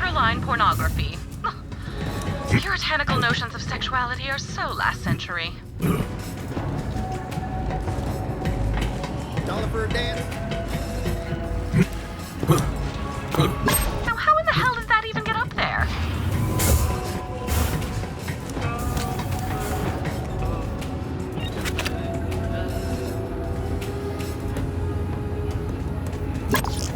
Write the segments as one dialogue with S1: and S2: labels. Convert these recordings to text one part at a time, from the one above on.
S1: borderline pornography. Puritanical notions of sexuality are so last century.
S2: $1 for a dance?
S1: Now, how in the hell did that even get up there?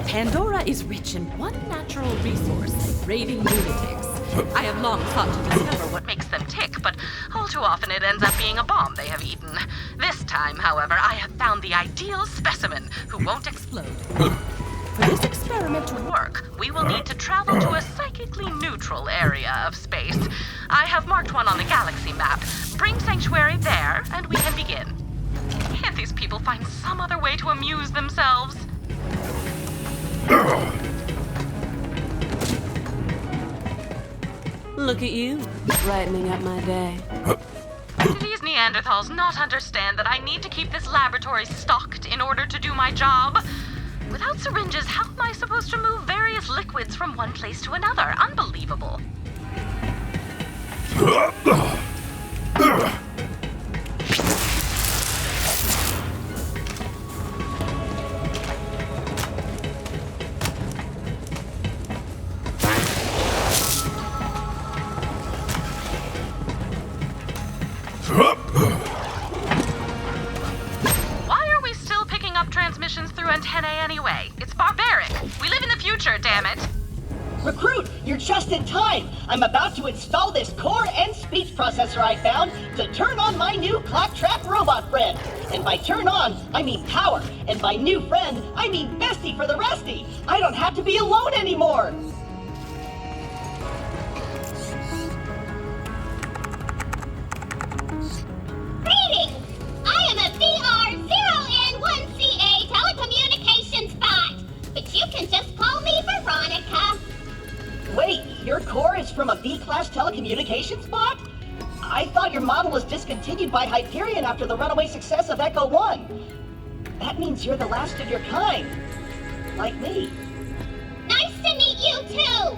S3: Pandora is rich in one natural resource, raving lunatics. I have long sought to discover what
S1: Makes them tick, but all too often it ends up being a bomb they have eaten. This time, however, I have found the ideal specimen who won't explode.
S3: For this experiment to
S1: Work, we will need to travel to a psychically neutral area of space. I have marked one on the galaxy map. Bring Sanctuary there, and we can begin. Can't these people find some other way to amuse themselves?
S3: Look at you, brightening up my day.
S1: Do these Neanderthals not understand that I need to keep this laboratory stocked in order to do my job? Without syringes, how am I supposed to move various liquids from one place to another? Unbelievable. Why are we still picking up transmissions through antennae anyway? It's barbaric. We live in the future, damn it.
S4: Recruit, you're just in time. I'm about to install this core and speech processor I found to turn on my new claptrap robot friend. And by turn on, I mean power. And by new friend, I mean bestie for the restie. I don't have to be alone anymore.
S5: Greetings! I am a VR0N1CA telecommunications bot, but you can just call me Veronica.
S4: Wait, your core is from a B-class telecommunications bot? I thought your model was discontinued by Hyperion after the runaway success of Echo 1. That means you're the last of your kind. Like me.
S5: Nice to meet you too!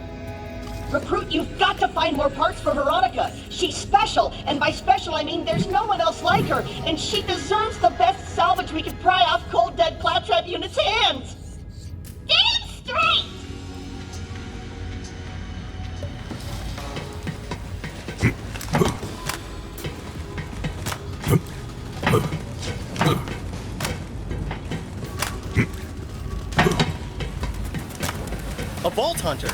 S4: Recruit, you've got to find more parts for Veronica. She's special, and by special I mean there's no one else like her, and she deserves the best salvage we can pry off cold dead claptrap unit's hands.
S5: Damn straight!
S2: A Vault Hunter.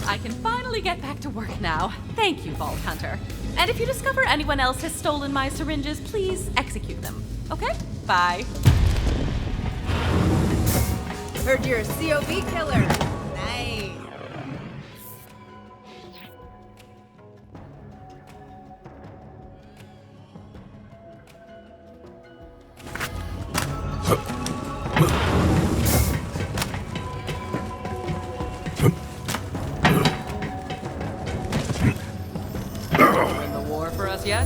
S3: I can finally get back to work now. Thank you, Vault Hunter. And if you discover anyone else has stolen my syringes, please execute them. Okay? Bye.
S6: Heard you're a COV killer. Nice.
S3: Win the war for us yet?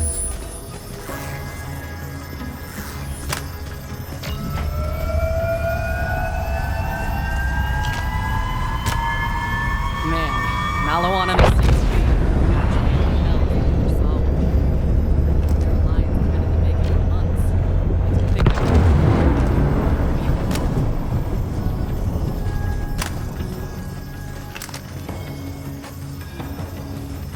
S3: Man, marijuana seems to be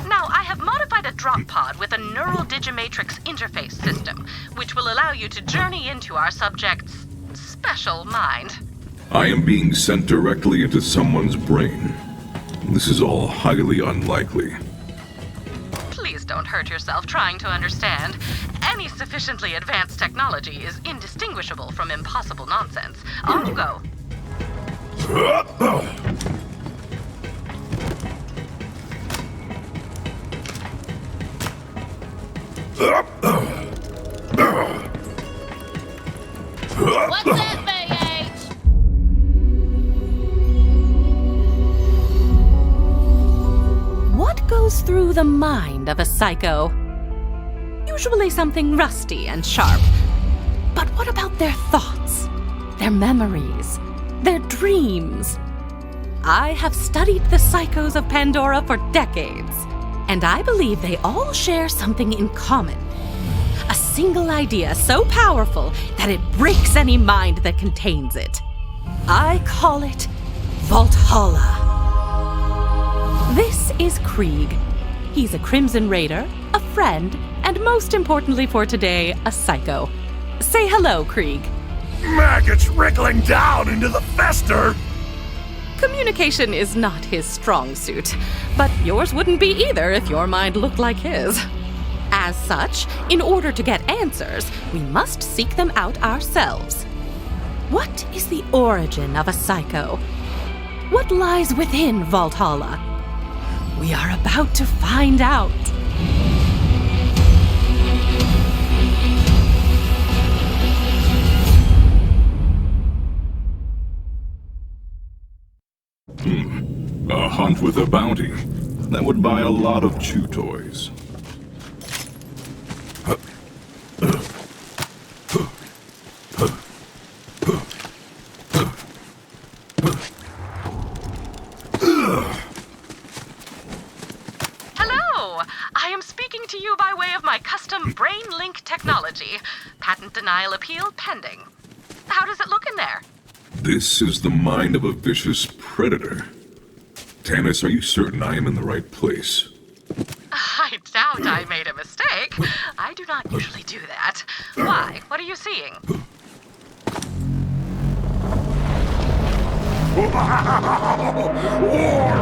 S1: Now, I have modified a drop pod with a neural digimatrix interface system, which will allow you to journey into our subject's special mind.
S7: I am being sent directly into someone's brain. This is all highly unlikely.
S1: Please don't hurt yourself trying to understand. Any sufficiently advanced technology is indistinguishable from impossible nonsense. On you go.
S5: What's that, BH?
S3: What goes goes through the mind of a psycho? Usually something rusty and sharp. But what about their thoughts, their memories, their dreams? I have studied the psychos of Pandora for decades, and I believe they all share something in common. A single idea so powerful that it breaks any mind that contains it. I call it Valhalla. This is Krieg. He's a Crimson Raider, a friend, and most importantly for today, a psycho. Say hello, Krieg.
S8: Maggots wriggling down into the fester!
S3: Communication is not his strong suit, but yours wouldn't be either if your mind looked like his. As such, in order to get answers, we must seek them out ourselves. What is the origin of a psycho? What lies within Valhalla? We are about to find out.
S7: A hunt with a bounty. That would buy a lot of chew toys.
S1: Hello! I am speaking to you by way of my custom brain link technology. Patent denial appeal pending. How does it look in there?
S7: This is the mind of a vicious predator. Tannis, are you certain I am in the right place?
S1: I doubt I made a mistake. I do not usually do that. Why? What are you seeing?
S8: War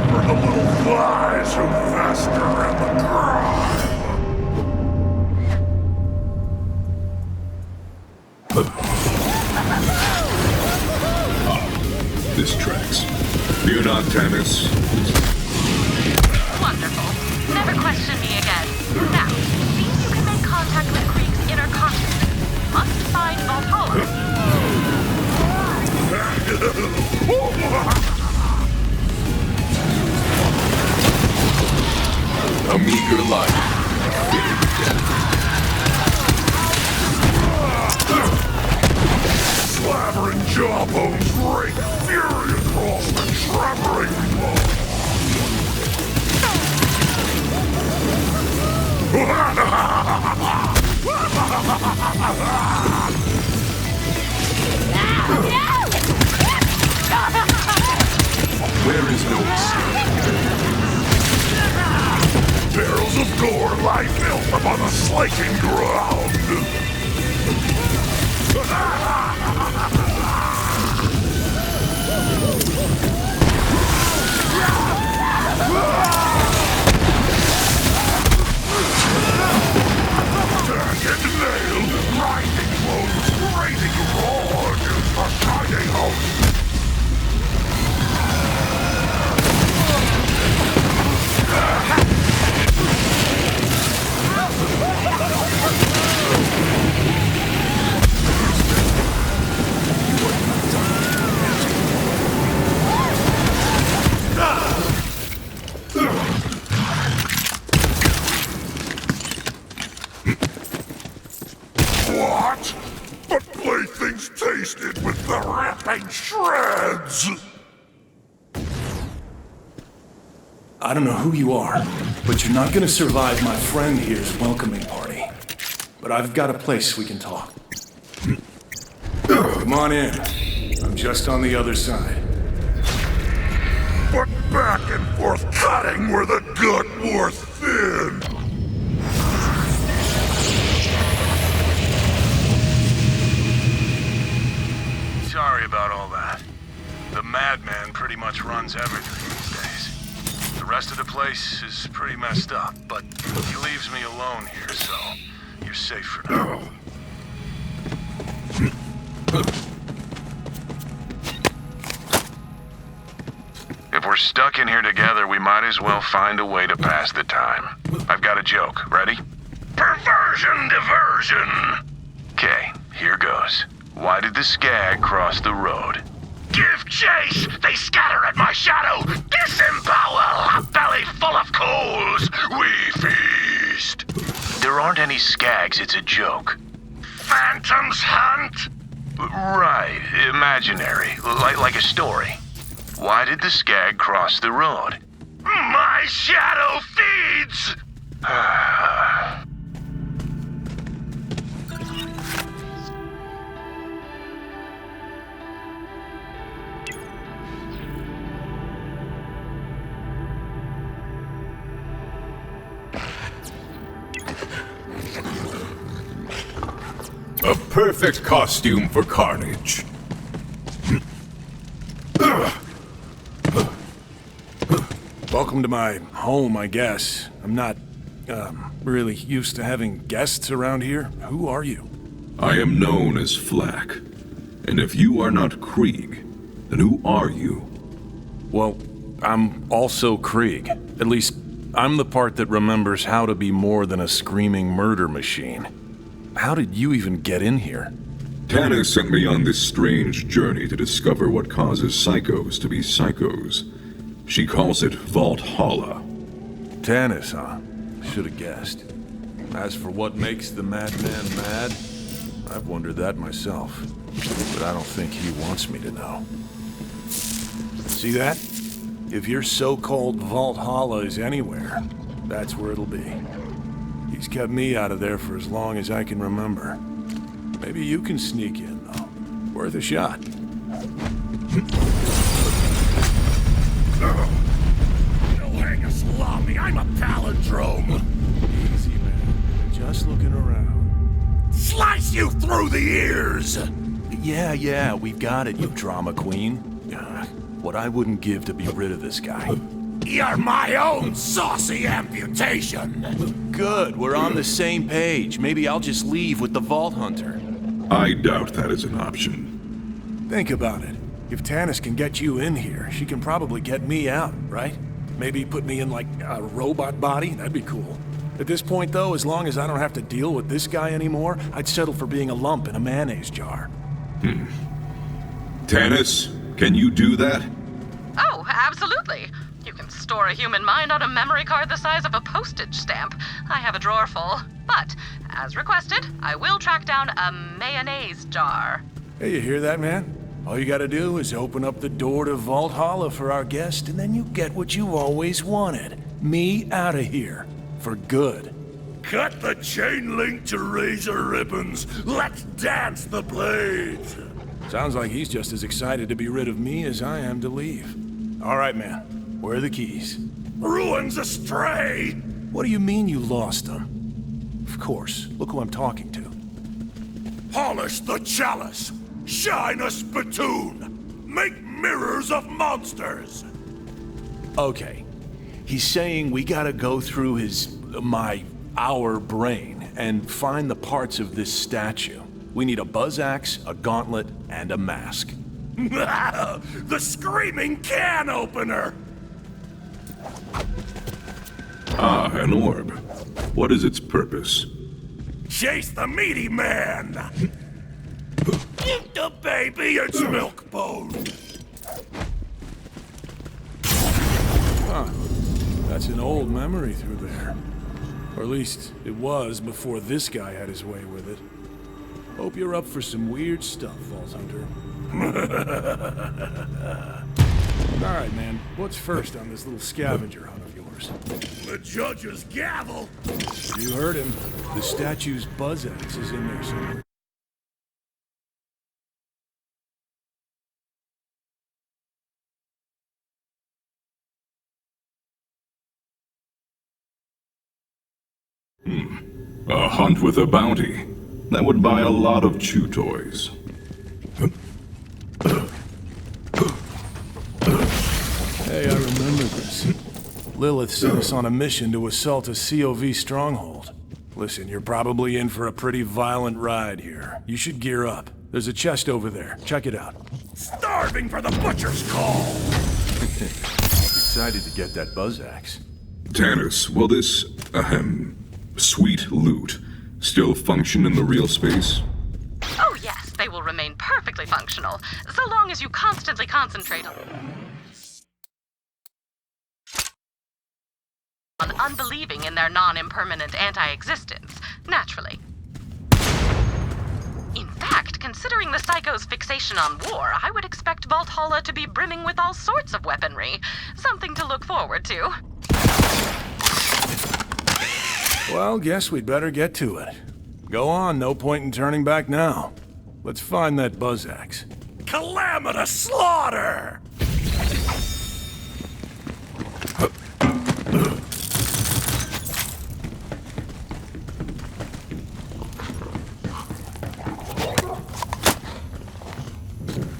S8: for the little flies who fester in the grime!
S7: This tracks. Fear not, Tannis.
S1: Wonderful. Never question me again. Now, see if you can make contact with Krieg's inner consciousness. Must find Valhalla.
S7: A meager life.
S8: Slavering jawbones rake fury across the trembling floor.
S7: There is no escape.
S8: Barrels of gore lie filth upon the slaking ground. Jagged nail, grinding blows, grating roar against the shining host. What? But playthings tasted with the ripping shreds!
S9: I don't know who you are, but you're not gonna survive my friend here's welcoming party. But I've got a place we can talk. Come on in. I'm just on the other side.
S8: But back and forth cutting where the gut wore thin!
S10: Sorry about all that. The madman pretty much runs everything these days. The rest of the place is pretty messed up, but he leaves me alone here, so you're safe for now. If we're stuck in here together, we might as well find a way to pass the time. I've got a joke. Ready? Perversion diversion! Okay, here goes. Why did the skag cross the road? Give chase! They scatter at my shadow! Disembowel! A belly full of coals! aren't any skags, it's a joke.
S8: Phantom's Hunt?
S10: Right, imaginary, like a story. Why did the skag cross the road?
S8: My shadow feeds!
S7: A perfect costume for carnage.
S9: Welcome to my home, I guess. I'm not, really used to having guests around here. Who are you?
S7: I am known as Flack. And if you are not Krieg, then who are you?
S9: Well, I'm also Krieg. At least, I'm the part that remembers how to be more than a screaming murder machine. How did you even get in here?
S7: Tanner sent me on this strange journey to discover what causes psychos to be psychos. She calls it Valhalla.
S9: Tannis, huh? Should have guessed. As for what makes the madman mad, I've wondered that myself. But I don't think he wants me to know. See that? If your so-called Valhalla is anywhere, that's where it'll be. He's kept me out of there for as long as I can remember. Maybe you can sneak in, though. Worth a shot.
S8: You'll hang a salami, I'm a palindrome!
S9: Easy, man. Just looking around.
S8: Slice you through the ears!
S9: Yeah, we've got it, you drama queen. What I wouldn't give to be rid of this guy.
S8: You're my own saucy amputation!
S9: Good, we're on the same page. Maybe I'll just leave with the Vault Hunter.
S7: I doubt that is an option.
S9: Think about it. If Tannis can get you in here, she can probably get me out, right? Maybe put me in, like, a robot body? That'd be cool. At this point, though, as long as I don't have to deal with this guy anymore, I'd settle for being a lump in a mayonnaise jar.
S7: Tannis, can you do that?
S1: Oh, absolutely. You can store a human mind on a memory card the size of a postage stamp. I have a drawer full. But, as requested, I will track down a mayonnaise jar.
S9: Hey, you hear that, man? All you gotta do is open up the door to Valhalla for our guest, and then you get what you always wanted. Me out of here. For good.
S8: Cut the chain link to razor ribbons. Let's dance the blades.
S9: Sounds like he's just as excited to be rid of me as I am to leave. All right, man. Where are the keys?
S8: Ruins astray.
S9: What do you mean you lost them? Of course. Look who I'm talking to.
S8: Polish the chalice. Shine a spittoon. Make mirrors of monsters.
S9: Okay. He's saying we gotta go through our brain and find the parts of this statue. We need a buzz axe, a gauntlet, and a mask.
S8: The screaming can opener!
S7: Ah, an orb. What is its purpose?
S8: Chase the meaty man! Give the baby its milk bone!
S9: Huh. That's an old memory through there. Or at least, it was before this guy had his way with it. Hope you're up for some weird stuff, Vault Hunter. Alright, man. What's first on this little scavenger hunt of yours?
S8: The judge's gavel!
S9: You heard him. The statue's buzz axe is in there somewhere.
S7: A hunt with a bounty. That would buy a lot of chew toys.
S9: Hey, I remember this. Lilith sent us on a mission to assault a COV stronghold. Listen, you're probably in for a pretty violent ride here. You should gear up. There's a chest over there. Check it out.
S8: Starving for the butcher's call!
S9: Excited to get that buzz axe.
S7: Tannis, will this, sweet loot still function in the real space?
S1: Oh yes, they will remain perfectly functional, so long as you constantly concentrate unbelieving in their non-impermanent anti-existence, naturally. In fact, considering the Psycho's fixation on war, I would expect Valhalla to be brimming with all sorts of weaponry. Something to look forward to.
S9: Well, guess we'd better get to it. Go on, no point in turning back now. Let's find that buzz axe.
S8: Calamitous slaughter!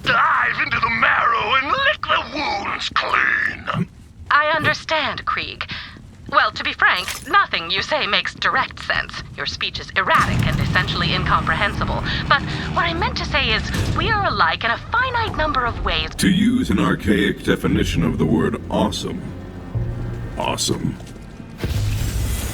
S8: Dive into the marrow and lick the wounds clean!
S1: I understand, Krieg. Well, to be frank, nothing you say makes direct sense. Your speech is erratic and essentially incomprehensible. But what I meant to say is, we are alike in a finite number of ways.
S7: To use an archaic definition of the word awesome. Awesome.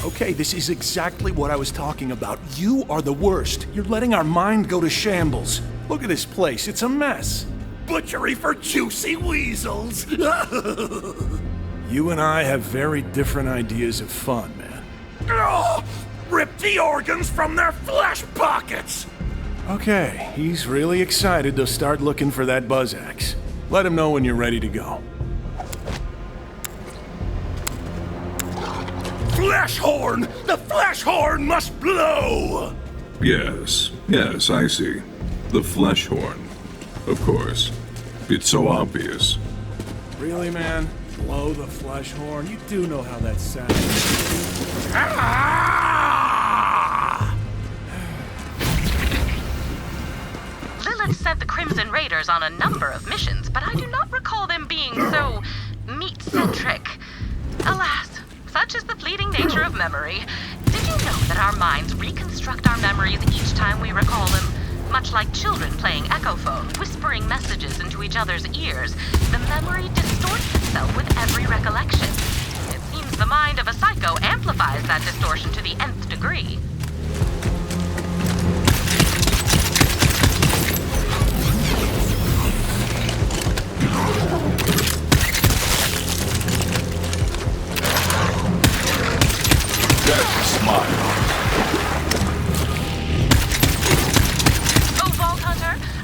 S9: Okay, this is exactly what I was talking about. You are the worst. You're letting our mind go to shambles. Look at this place. It's a mess.
S8: Butchery for juicy weasels!
S9: You and I have very different ideas of fun, man.
S8: Ugh! Rip the organs from their flesh pockets!
S9: Okay, he's really excited to start looking for that buzz axe. Let him know when you're ready to go.
S8: Flesh horn! The flesh horn must blow!
S7: Yes, I see. The flesh horn. Of course. It's so obvious.
S9: Really, man? Blow the flesh horn? You do know how that sounds.
S1: Lilith sent the Crimson Raiders on a number of missions, but I do not recall them being so meat-centric. Alas, such is the fleeting nature of memory. Did you know that our minds reconstruct our memories each time we recall them? Much like children playing Echophone, whispering messages into each other's ears, the memory distorts itself with every recollection. It seems the mind of a psycho amplifies that distortion to the nth degree.
S7: That's a smile.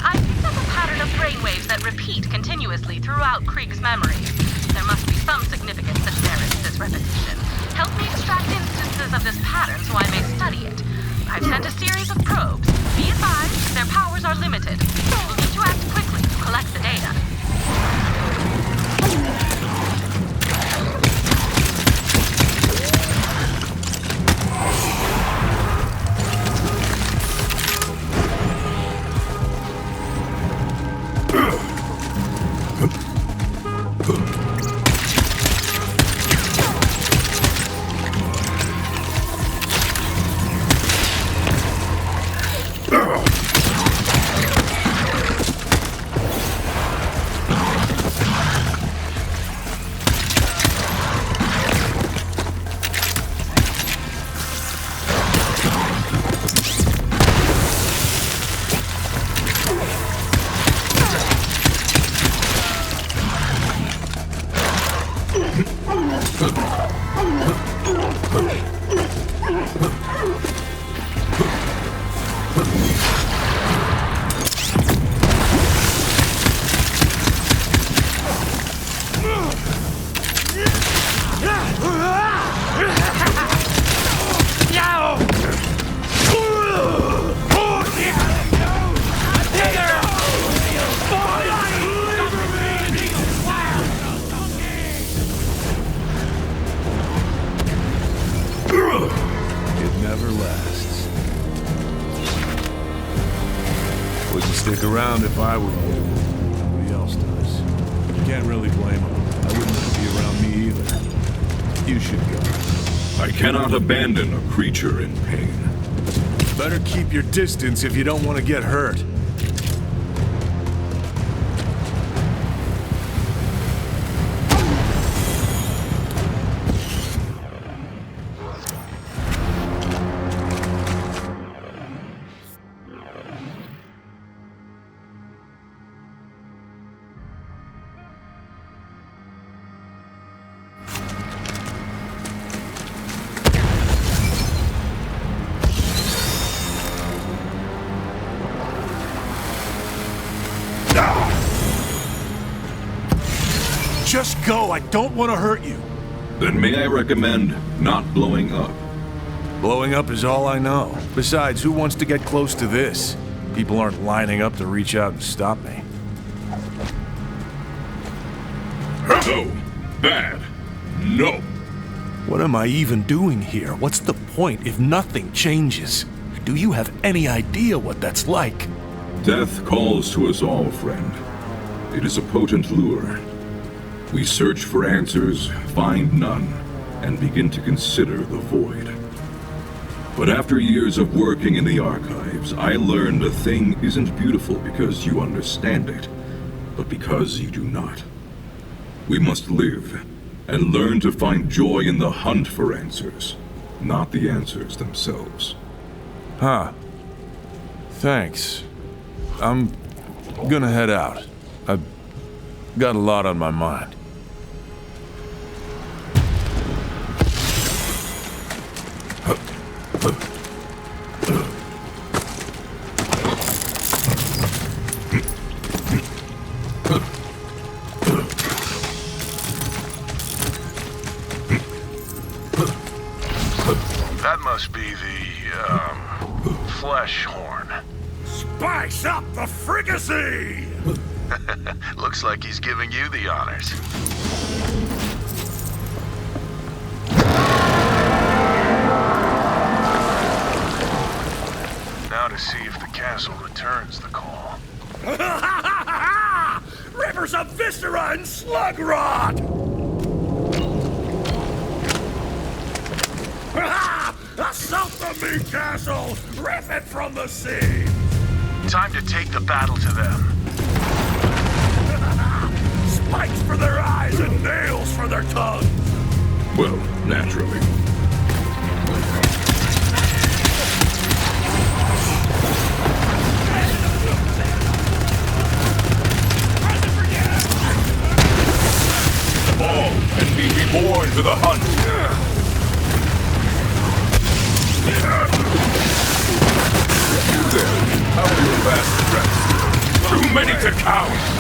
S1: I picked up a pattern of brainwaves that repeat continuously throughout Krieg's memories. There must be some significance that merits this repetition. Help me extract instances of this pattern so I may study it. I've sent a series of probes. Be advised, their powers are limited. We'll need to act quickly to collect the data.
S9: Stick around if I were you. Nobody else does. You can't really blame them. I wouldn't let them be around me either. You should go.
S7: I cannot abandon a creature in pain.
S9: Better keep your distance if you don't want to get hurt. Just go. I don't want to hurt you.
S7: Then may I recommend not blowing up?
S9: Blowing up is all I know. Besides, who wants to get close to this? People aren't lining up to reach out and stop me.
S7: No. Bad. No.
S9: What am I even doing here? What's the point if nothing changes? Do you have any idea what that's like?
S7: Death calls to us all, friend. It is a potent lure. We search for answers, find none, and begin to consider the void. But after years of working in the archives, I learned a thing isn't beautiful because you understand it, but because you do not. We must live, and learn to find joy in the hunt for answers, not the answers themselves.
S9: Huh. Thanks. I'm gonna head out. I've got a lot on my mind.
S10: That must be the, flesh horn.
S8: Spice up the fricassee!
S10: Looks like he's giving you the honors. Now to see if the castle returns the call.
S8: Rivers of viscera and slug rot! Assault the meat castle! Rip it from the sea!
S10: Time to take the battle to them.
S8: Spikes for their eyes and nails for their tongues!
S7: Well, naturally. Fall and be reborn to the hunt. You there, how are your last breaths? Too many to count!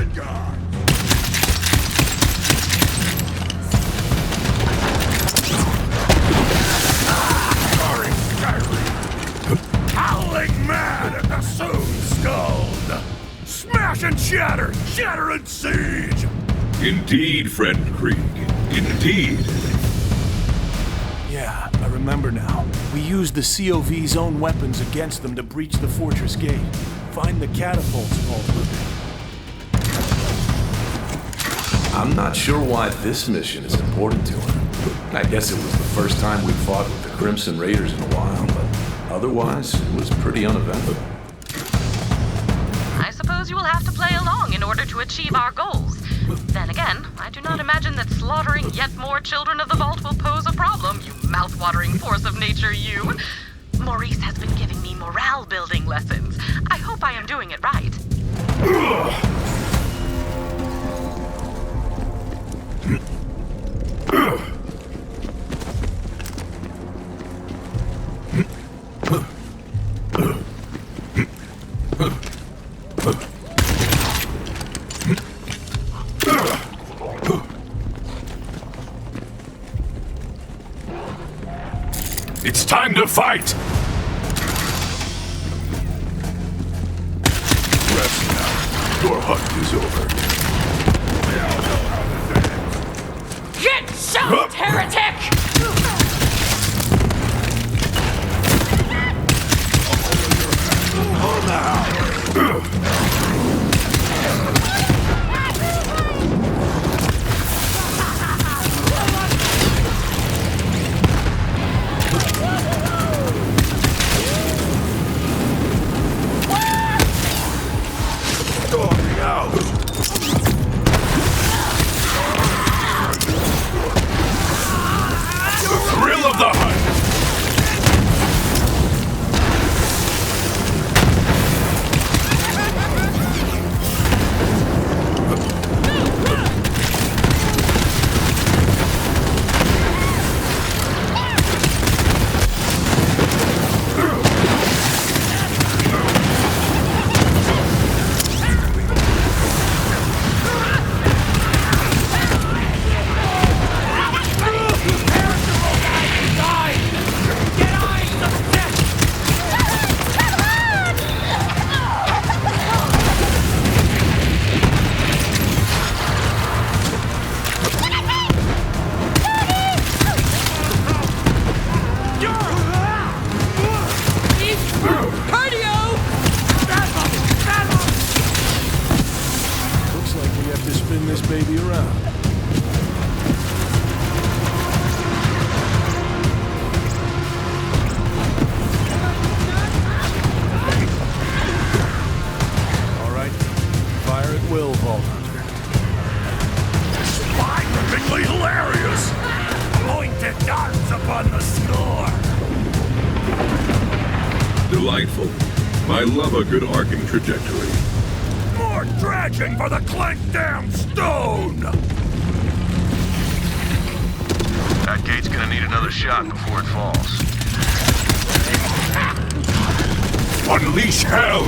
S8: bad guys! Sorry, Skyrim! Howling mad at the soon skulled! Smash and shatter! Shatter and siege!
S7: Indeed, friend Krieg. Indeed.
S9: Yeah, I remember now. We used the COV's own weapons against them to breach the fortress gate. Find the catapults, Voltman. I'm not sure why this mission is important to him. I guess it was the first time we fought with the Crimson Raiders in a while, but otherwise, it was pretty uneventful.
S1: I suppose you will have to play along in order to achieve our goals. Then again, I do not imagine that slaughtering yet more children of the Vault will pose a problem, you mouth-watering force of nature, you. Maurice has been giving me morale-building lessons. I hope I am doing it right.
S7: It's time to fight! Rest now. Your hunt is over.
S1: Get shot, heretic!
S7: Delightful. I love a good arcing trajectory.
S8: More dredging for the clanked damn stone!
S10: That gate's gonna need another shot before it falls.
S7: Unleash hell!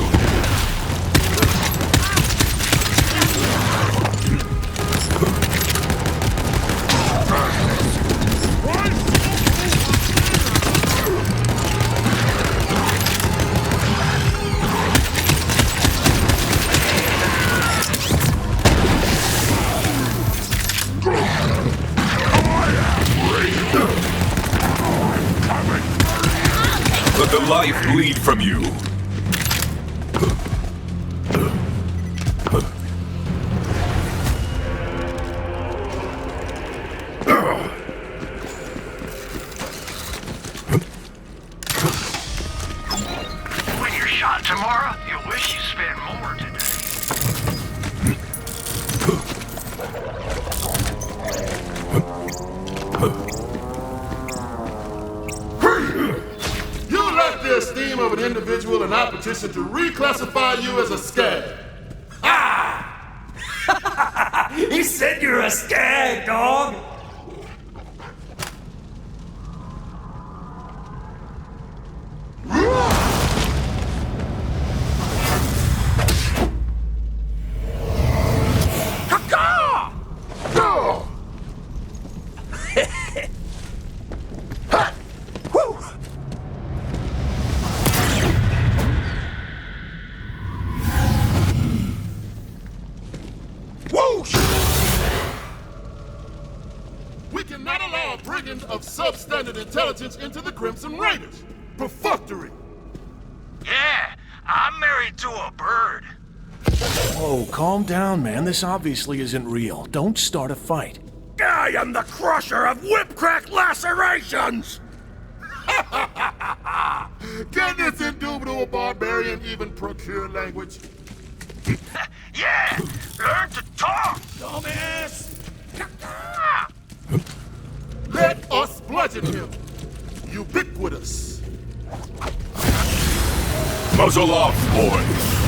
S7: Let the life bleed from you.
S8: When you're shot tomorrow, you'll wish you spent more today.
S11: You lack the esteem of an individual and I petition to reclassify you as a skag.
S8: Ah! He said you're a skag, dog!
S11: bringing of substandard intelligence into the Crimson Raiders. Perfunctory.
S8: Yeah, I'm married to a bird.
S12: Whoa, calm down, man. This obviously isn't real. Don't start a fight.
S8: I am the crusher of whip-crack lacerations!
S11: Can this indubitable barbarian even procure language?
S8: Yeah! Learn to talk!
S11: Dumbass! Let us bludgeon him! Ubiquitous!
S7: Muzzle off, boys!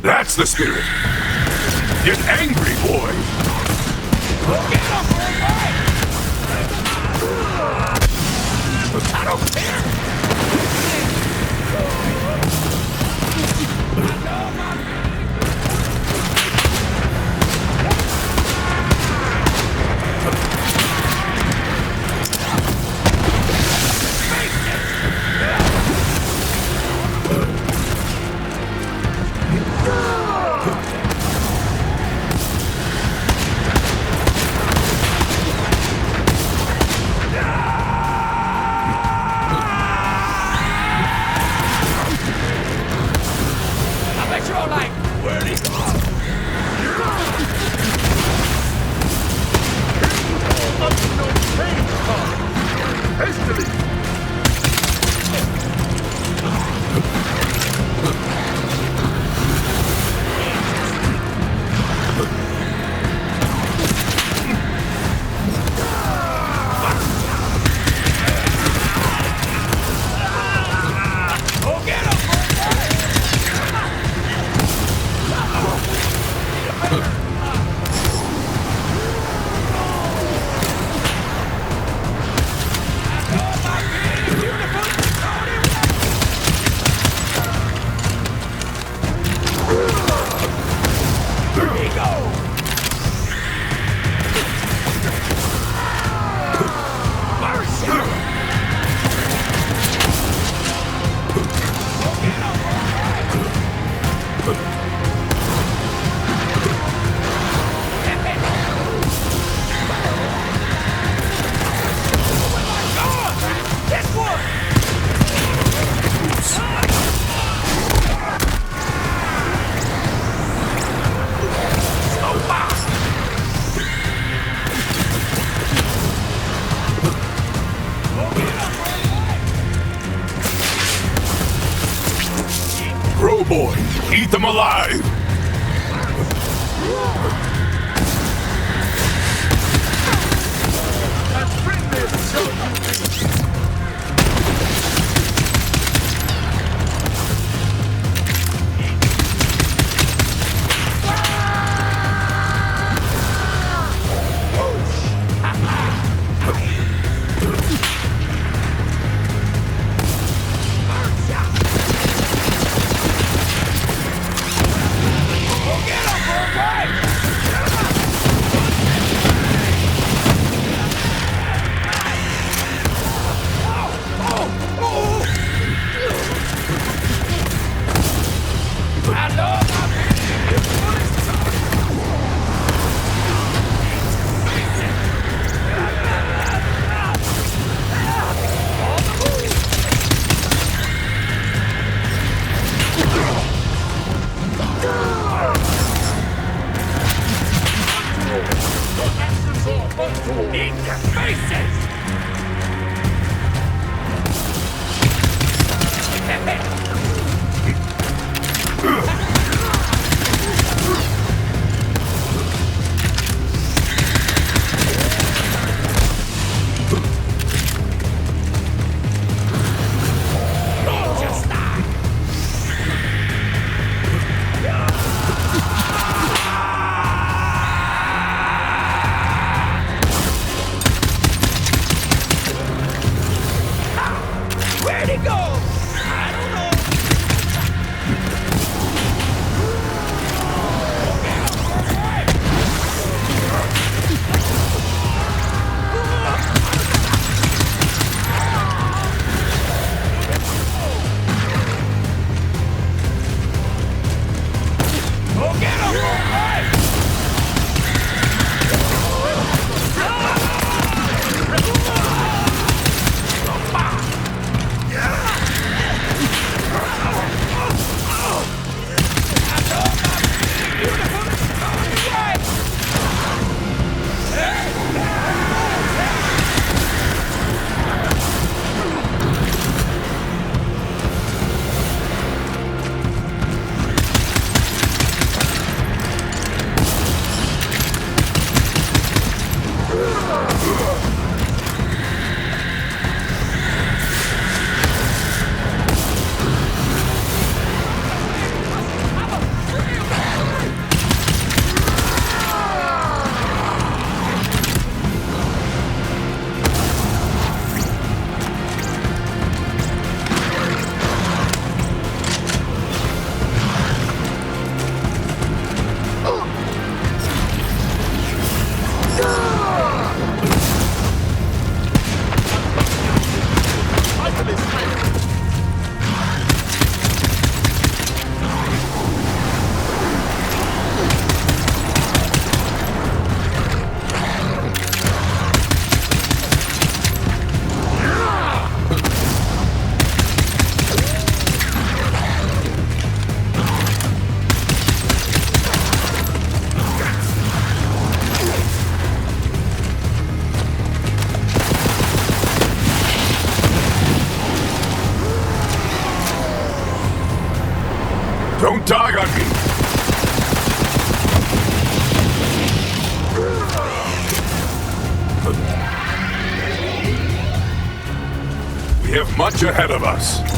S7: That's the spirit. Get angry, boy.
S8: I don't care!
S7: Crow Boy! Eat them alive! Don't die on me! We have much ahead of us.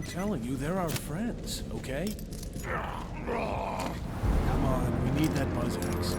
S12: telling you, they're our friends, okay? Come on, we need that buzz axe.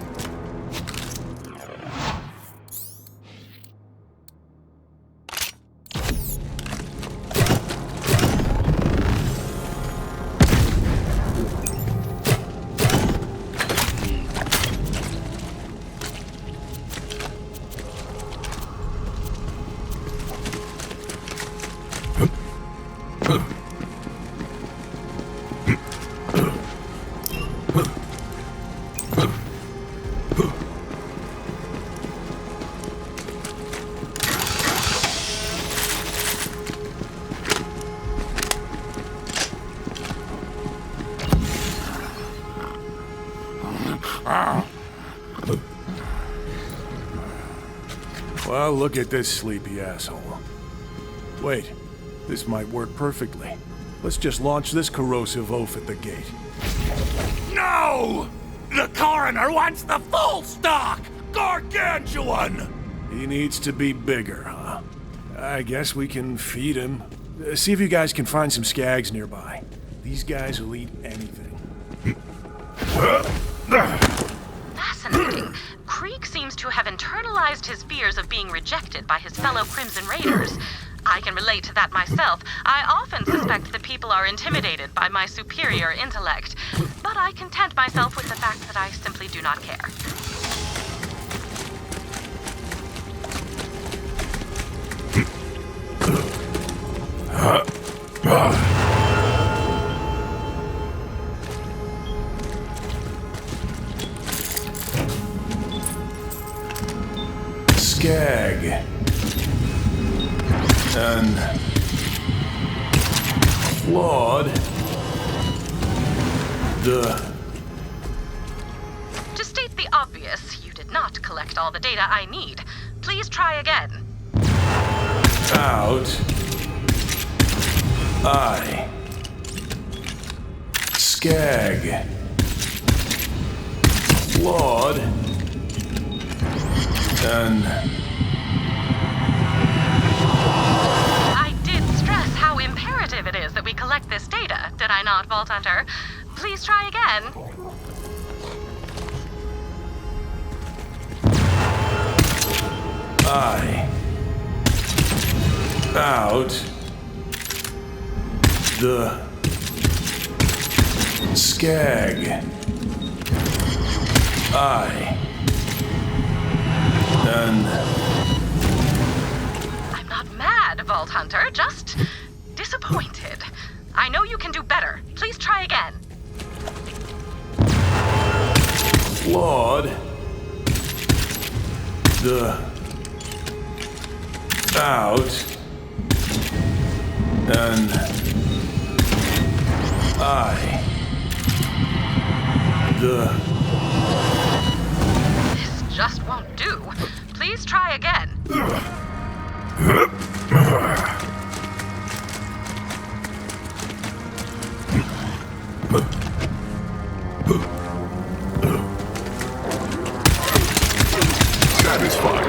S12: Well, look at this sleepy asshole. Wait, this might work perfectly. Let's just launch this corrosive oaf at the gate.
S8: No! The coroner wants the full stock! Gargantuan!
S12: He needs to be bigger, huh? I guess we can feed him. See if you guys can find some skags nearby. These guys will eat anything.
S1: Fascinating. Krieg seems to have internalized his fears of being rejected by his fellow Crimson Raiders. I can relate to that myself. I often suspect that people are intimidated by my superior intellect, but I content myself with the fact that I simply do not care.
S12: Skag. And flawed.
S1: To state the obvious, you did not collect all the data I need. Please try again.
S12: Out. I. Skag. Flawed. And
S1: I did stress how imperative it is that we collect this data, did I not, Vault Hunter? Please try again.
S12: I. Out. The. Skag. I. And
S1: I'm not mad, Vault Hunter, just disappointed. I know you can do better. Please try again.
S12: flawed. The out and I the
S1: This just won't do. Please try again.
S7: Satisfied.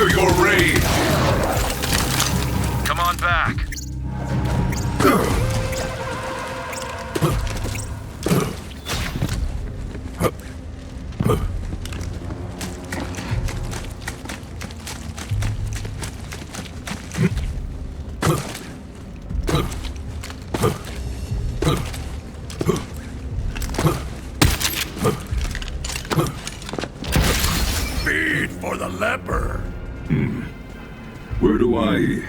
S7: hear your rage!
S10: Come on back.
S8: Feed for the leper.
S7: Where do I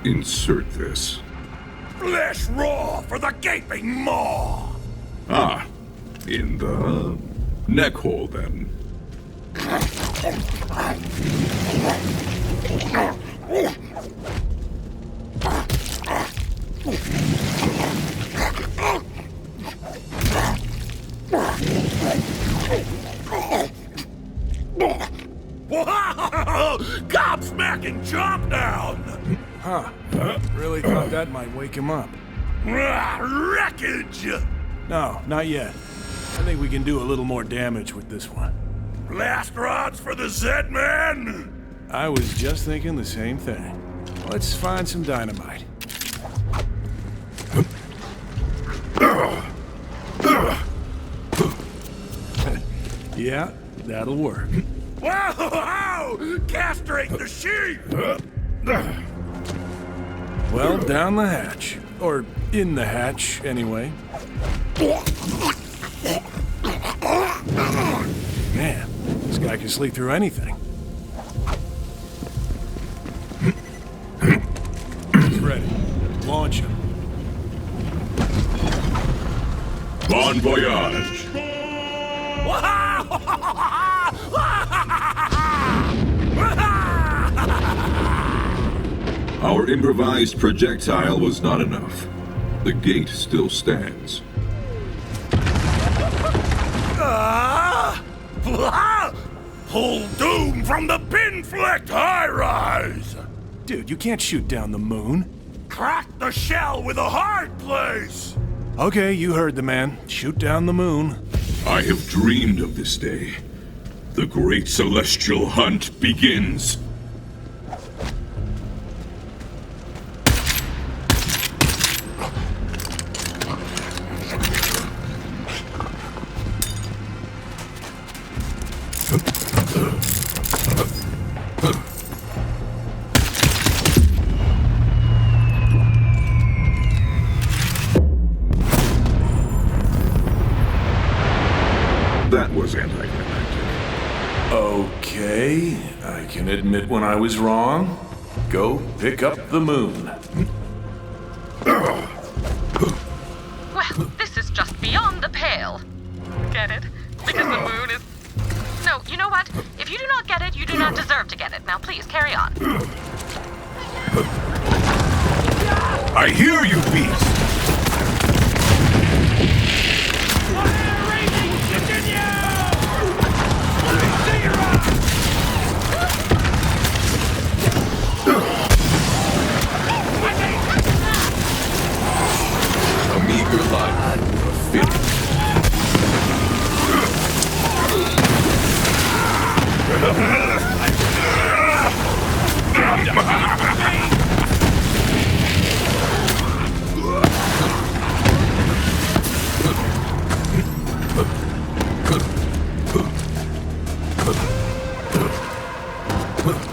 S7: insert this?
S8: Flesh raw for the gaping maw.
S7: Ah, in the neck hole then.
S8: Wow! Gobsmacking chop down!
S12: Huh. Really thought that might wake him up.
S8: Wreckage!
S12: No, not yet. I think we can do a little more damage with this one.
S8: Blast rods for the Z-Man!
S12: I was just thinking the same thing. Let's find some dynamite. Yeah, that'll work.
S8: Wow! Castrate the sheep!
S12: Well, down the hatch. Or in the hatch, anyway. Man, this guy can sleep through anything. He's ready. Launch him.
S7: Bon voyage! Our improvised projectile was not enough. The gate still stands.
S8: Pull doom from the pin-flecked high-rise!
S12: Dude, you can't shoot down the moon.
S8: Crack the shell with a hard place!
S12: Okay, you heard the man. Shoot down the moon.
S7: I have dreamed of this day. The great celestial hunt begins. That was anticlimactic.
S12: Okay, I can admit when I was wrong. Go pick up the moon.
S1: Well, this is just beyond the pale. Get it? Because the moon is... No, you know what? If you do not get it, you do not deserve to get it. Now please, carry on.
S7: I hear you, beast! A meager life, a fit.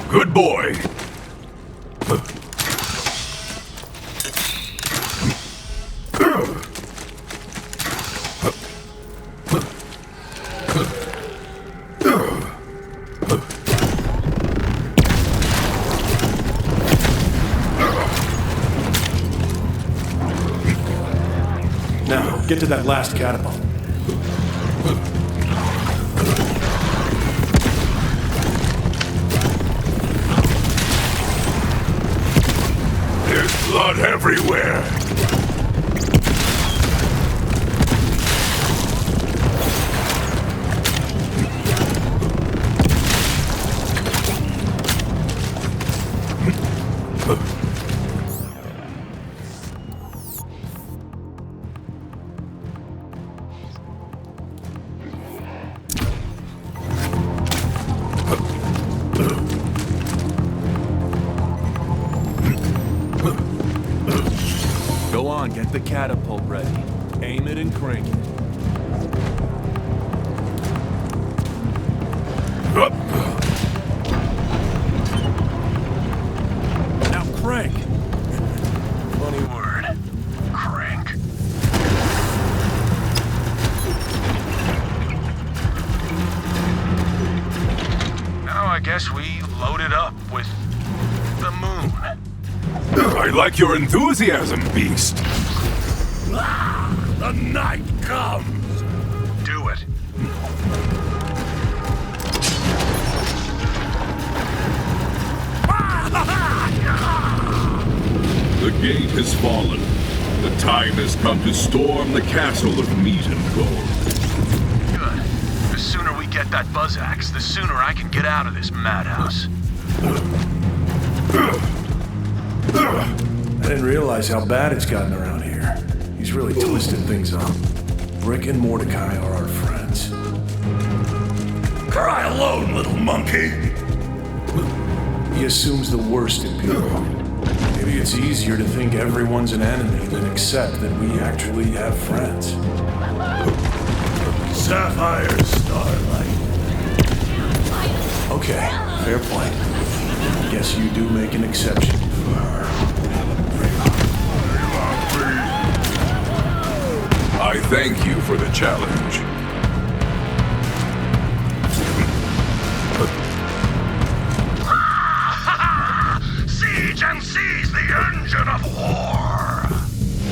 S7: Good boy.
S12: Now, get to that last catapult.
S7: There's blood everywhere.
S9: on, get the catapult ready. Aim it and crank it. Now crank.
S10: Funny word. Crank. Now I guess we load it up with the moon.
S7: I like your enthusiasm, beast.
S8: The night comes.
S10: Do it.
S7: The gate has fallen. The time has come to storm the castle of meat and gold.
S10: Good. The sooner we get that buzz axe, the sooner I can get out of this madhouse.
S12: I didn't realize how bad it's gotten around here. He's really twisted things up. Brick and Mordecai are our friends.
S8: Cry alone, little monkey.
S12: He assumes the worst in people. Maybe it's easier to think everyone's an enemy than accept that we actually have friends.
S8: Sapphire Starlight.
S12: Okay, fair point. Guess you do make an exception for her.
S7: I thank you for the challenge.
S8: Siege and seize the engine of war!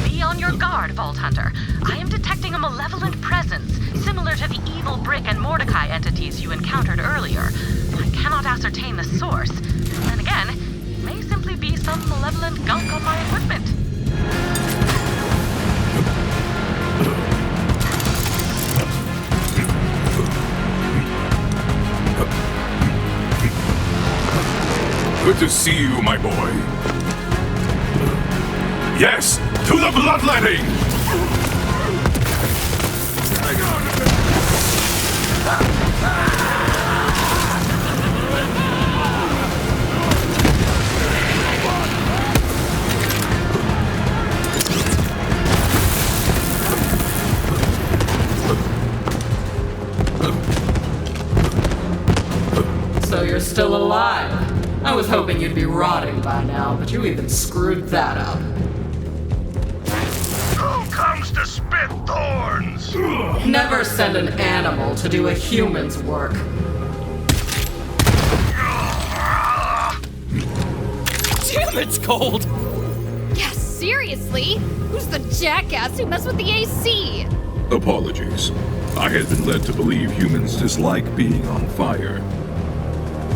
S1: Be on your guard, Vault Hunter. I am detecting a malevolent presence, similar to the evil Brick and Mordecai entities you encountered earlier. I cannot ascertain the source. Then again, it may simply be some malevolent gunk on my equipment.
S7: Good to see you, my boy. Yes, to the bloodletting!
S3: So you're still alive. I was hoping you'd be rotting by now, but you even screwed that up.
S8: Who comes to spit thorns?
S3: Never send an animal to do a human's work.
S2: Damn, it's cold!
S5: Yeah, seriously? Who's the jackass who messed with the AC?
S7: Apologies. I had been led to believe humans dislike being on fire.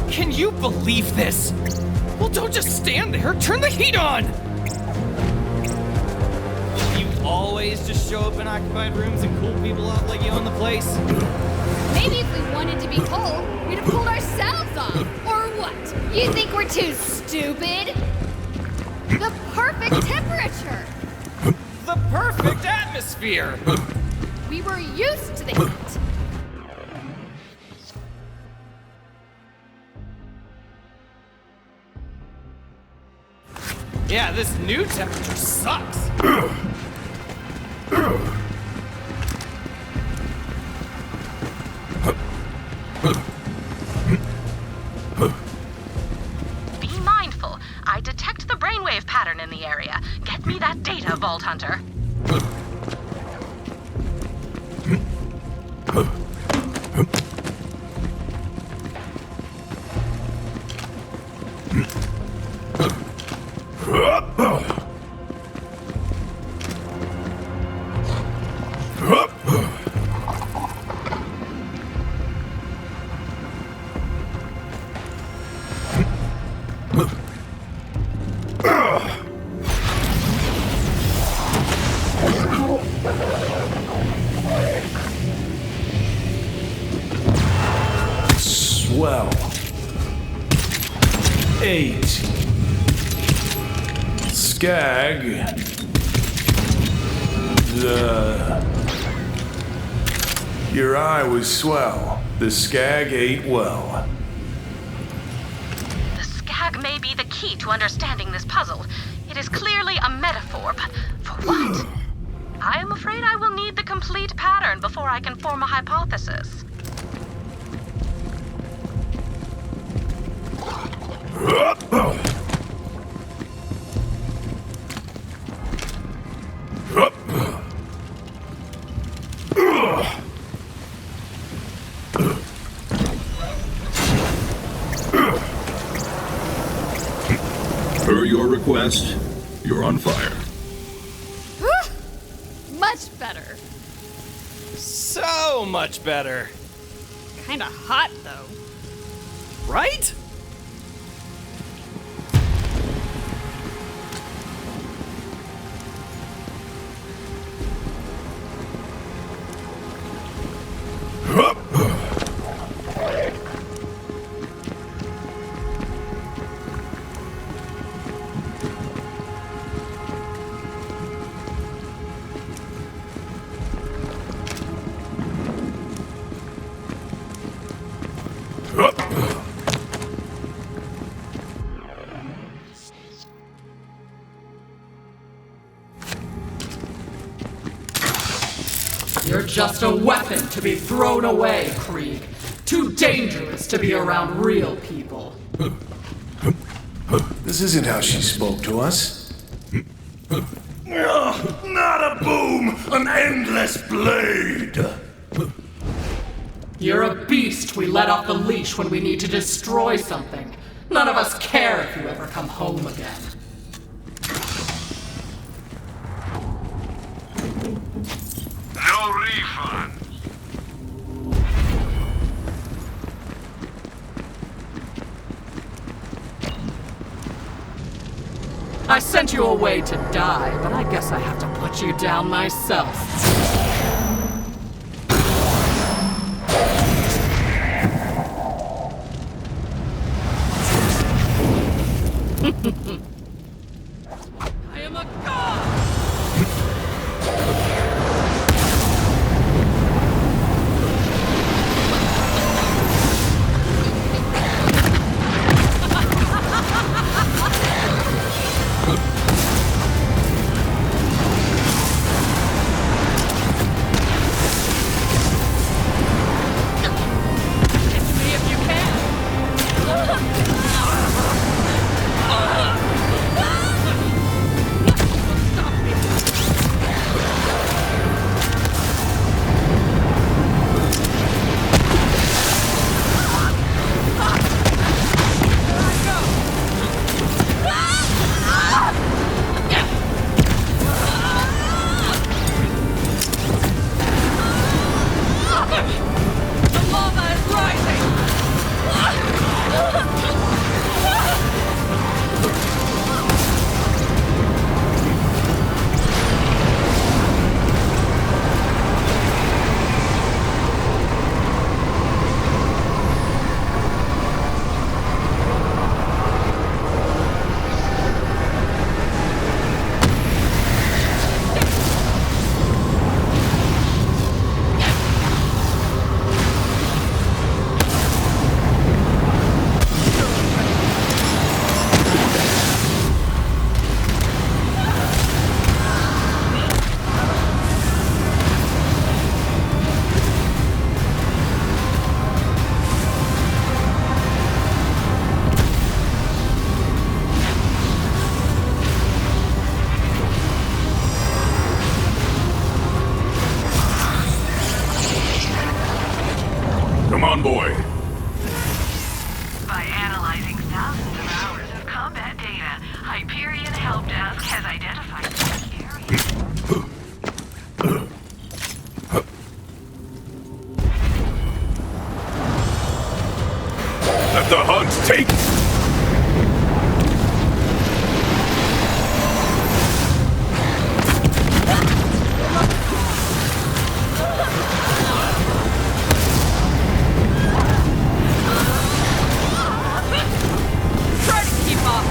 S2: Can you believe this? Well, don't just stand there. Turn the heat on! You always just show up in occupied rooms and cool people out like you own the place?
S5: Maybe if we wanted to be cold, we'd have pulled ourselves off. Or what? You think we're too stupid? The perfect temperature!
S2: The perfect atmosphere!
S5: We were used to the heat.
S2: Yeah, this new temperature sucks.
S1: Be mindful. I detect the brainwave pattern in the area. Get me that data, Vault Hunter.
S12: Swell. 8. Skag. Your eye was swell. The skag ate well.
S1: The skag may be the key to understanding this puzzle. It is clearly a metaphor, but for What? I am afraid I will need the complete pattern before I can form a hypothesis.
S7: Per your request, you're on fire.
S5: Much better.
S2: So much better.
S5: Kinda hot, though.
S2: Right?
S13: You're just a weapon to be thrown away, Krieg. Too dangerous to be around real people.
S12: This isn't how she spoke to us.
S8: Not a boom, an endless blade.
S13: You're a beast we let off the leash when we need to destroy something. None of us care if you ever come home again.
S10: No refund.
S13: I sent you away to die, but I guess I have to put you down myself.
S2: I am a god!
S7: Come on, boy.
S1: By analyzing thousands of hours of combat data, Hyperion Help Desk has identified key areas.
S7: Let the hunt take.
S2: Try to keep up!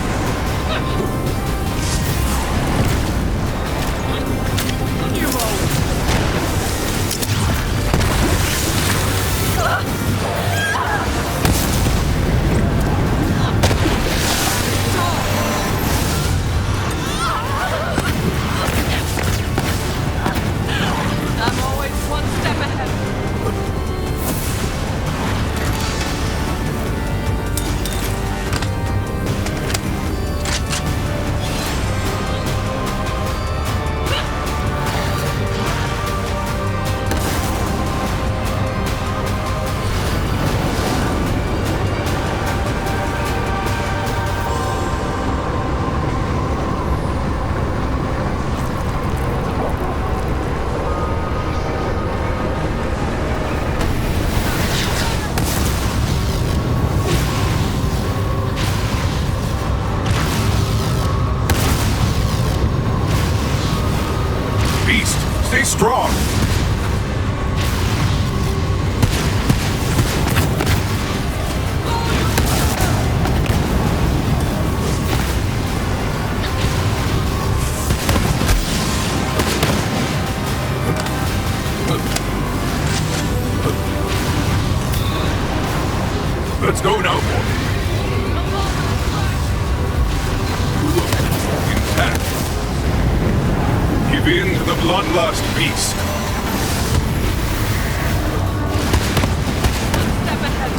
S7: strong! Let's go now, boy. Intact. Give in to the bloodlust beast.
S1: Step ahead.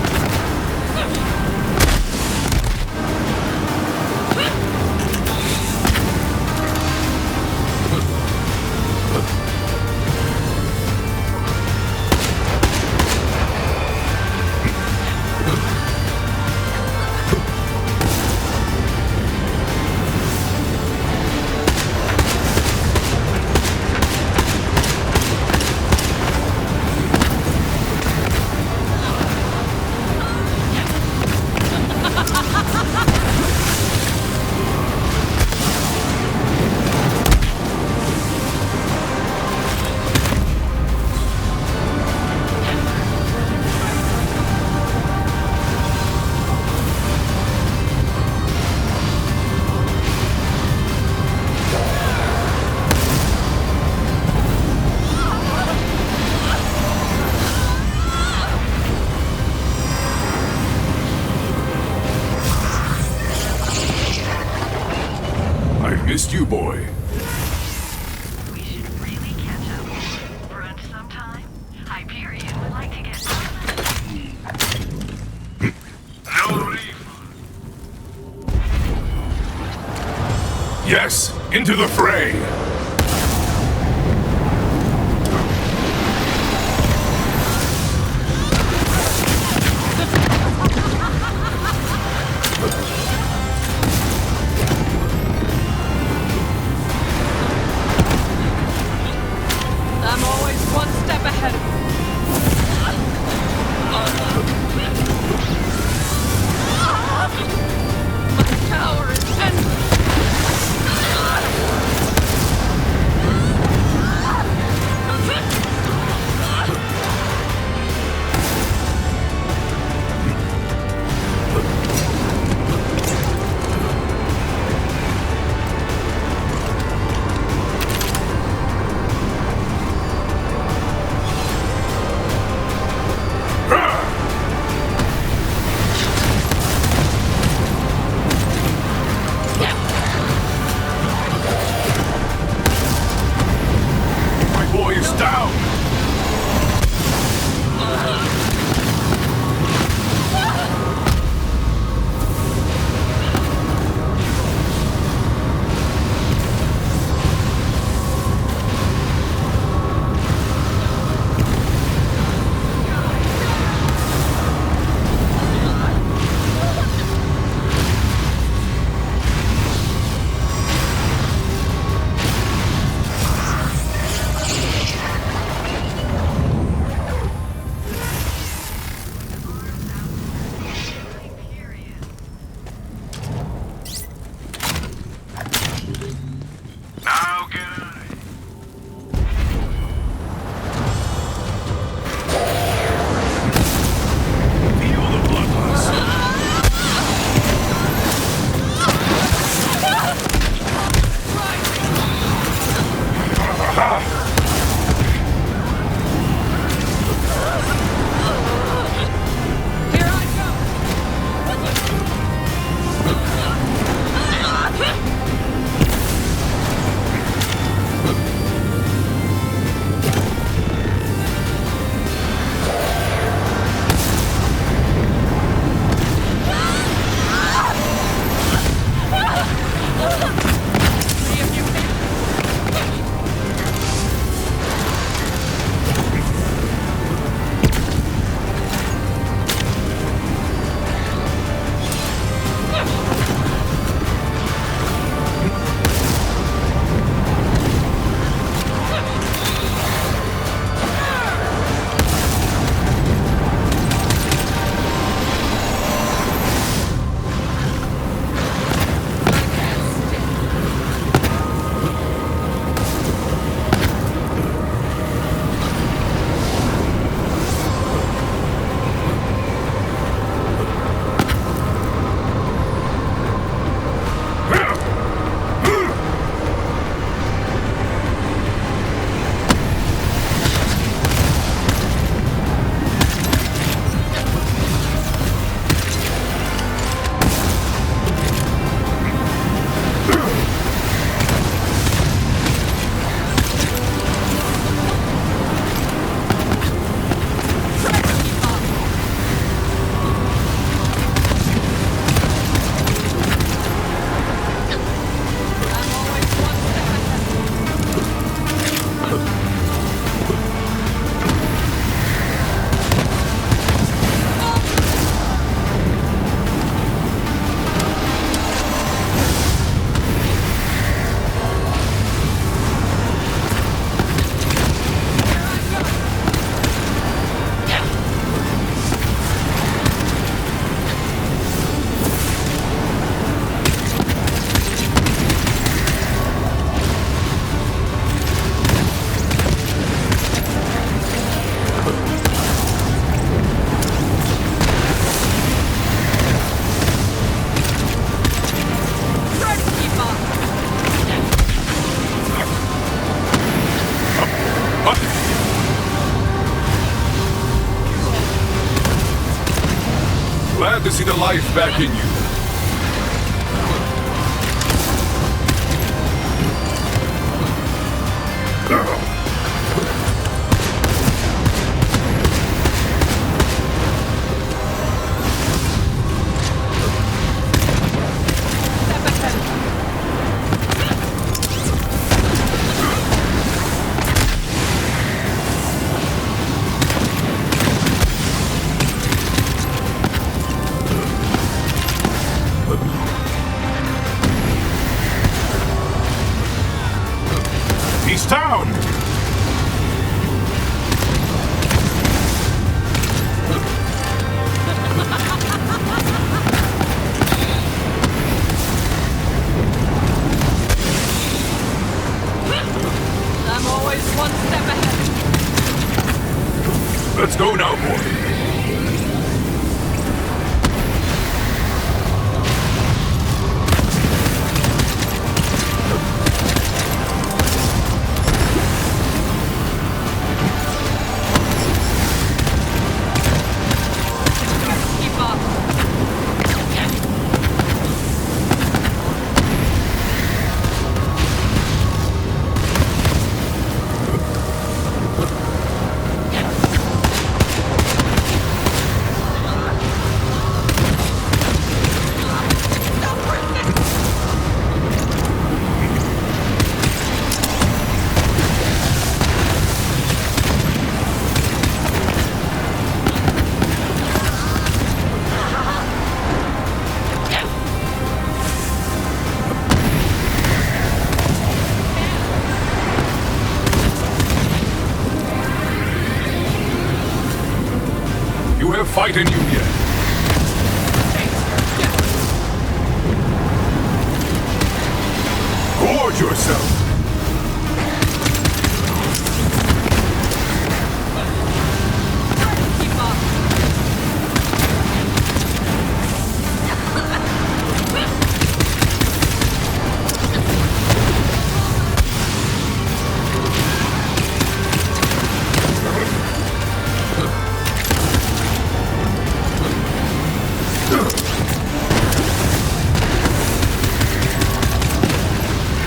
S7: Missed you, boy.
S1: We should really catch up. Brunch sometime? Hyperion would like to get
S8: No refund.
S7: Yes, into the fray.
S1: I'm always one step ahead of you. My tower is endless.
S7: to see the life back in you. He's down!
S13: I'm always one step ahead.
S7: Let's go now, boy.
S13: Keep up.
S7: You have fight in you yet. Gorge yourself.
S13: Keep up.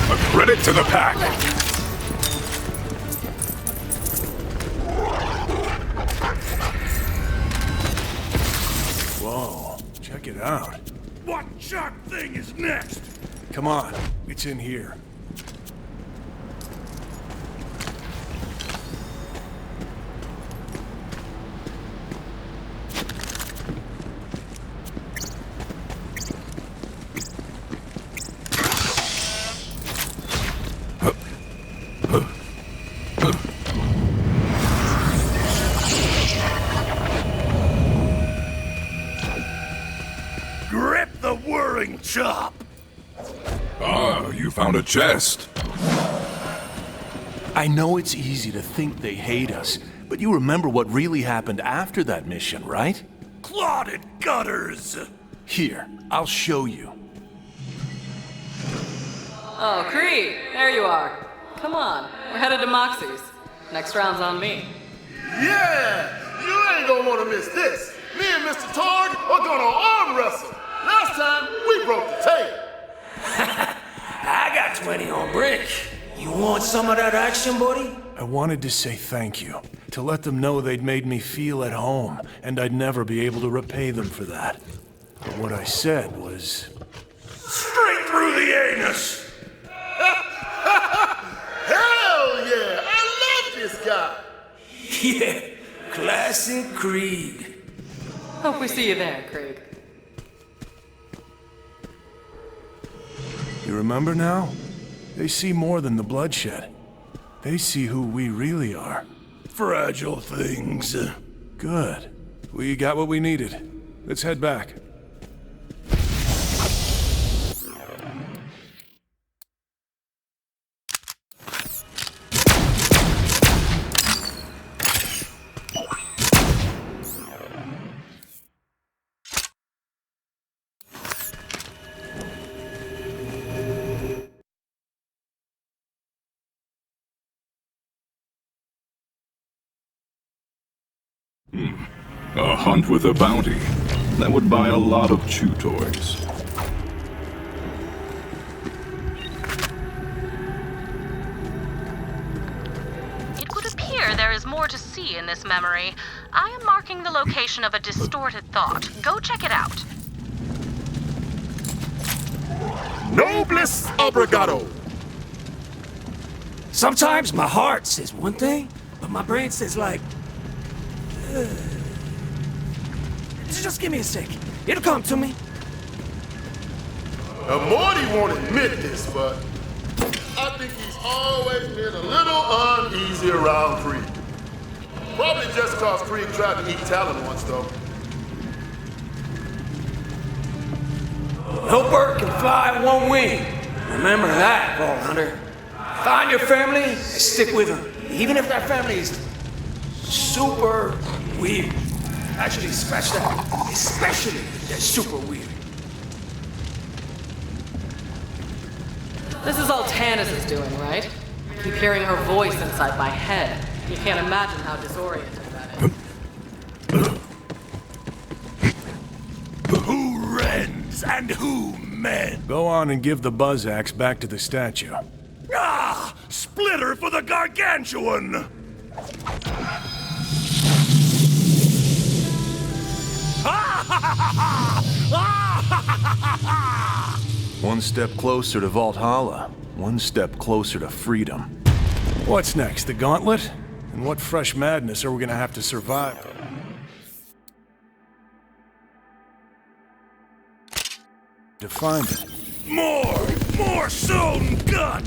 S7: A credit to the pack.
S12: Whoa, check it out.
S8: What sharp thing is next?
S12: Come on, it's in here.
S8: Grip the whirring chop.
S7: Ah, you found a chest.
S12: I know it's easy to think they hate us, but you remember what really happened after that mission, right?
S8: Clotted gutters.
S12: Here, I'll show you.
S13: Oh, Cree, there you are. Come on, we're headed to Moxie's. Next round's on me.
S11: Yeah! You ain't gonna wanna miss this. Me and Mr. Targ are gonna arm wrestle. Last time, we broke the tape.
S14: I got 20 on brick. You want some of that action, buddy?
S12: I wanted to say thank you, to let them know they'd made me feel at home, and I'd never be able to repay them for that. But what I said was...
S8: Straight through the anus.
S11: Hell yeah! I love this guy.
S14: Yeah, classic Krieg.
S13: Hope we see you there, Krieg.
S12: You remember now? They see more than the bloodshed. They see who we really are.
S8: Fragile things.
S12: Good. We got what we needed. Let's head back.
S7: A hunt with a bounty. That would buy a lot of chew toys.
S1: It would appear there is more to see in this memory. I am marking the location of a distorted thought. Go check it out.
S11: Noblesse obrigado.
S14: Sometimes my heart says one thing, but my brain says like... Just give me a sec. It'll come to me.
S11: Now, Morty won't admit this, but I think he's always been a little uneasy around Creed. Probably just cause Creed tried to eat Talon once, though.
S14: No bird can fly one wing. Remember that, Vault Hunter. Find your family and stick with them, even if that family is super weird. Actually, scratch that. Especially if they're super weird.
S13: This is all Tanis is doing, right? I keep hearing her voice inside my head. You can't imagine how disorienting that is.
S8: Who rends and who men?
S12: Go on and give the buzz axe back to the statue.
S8: Ah! Splitter for the gargantuan!
S9: One step closer to Valhalla, one step closer to freedom.
S12: What's next, the gauntlet? And what fresh madness are we gonna have to survive? To find it.
S8: More soul and gut!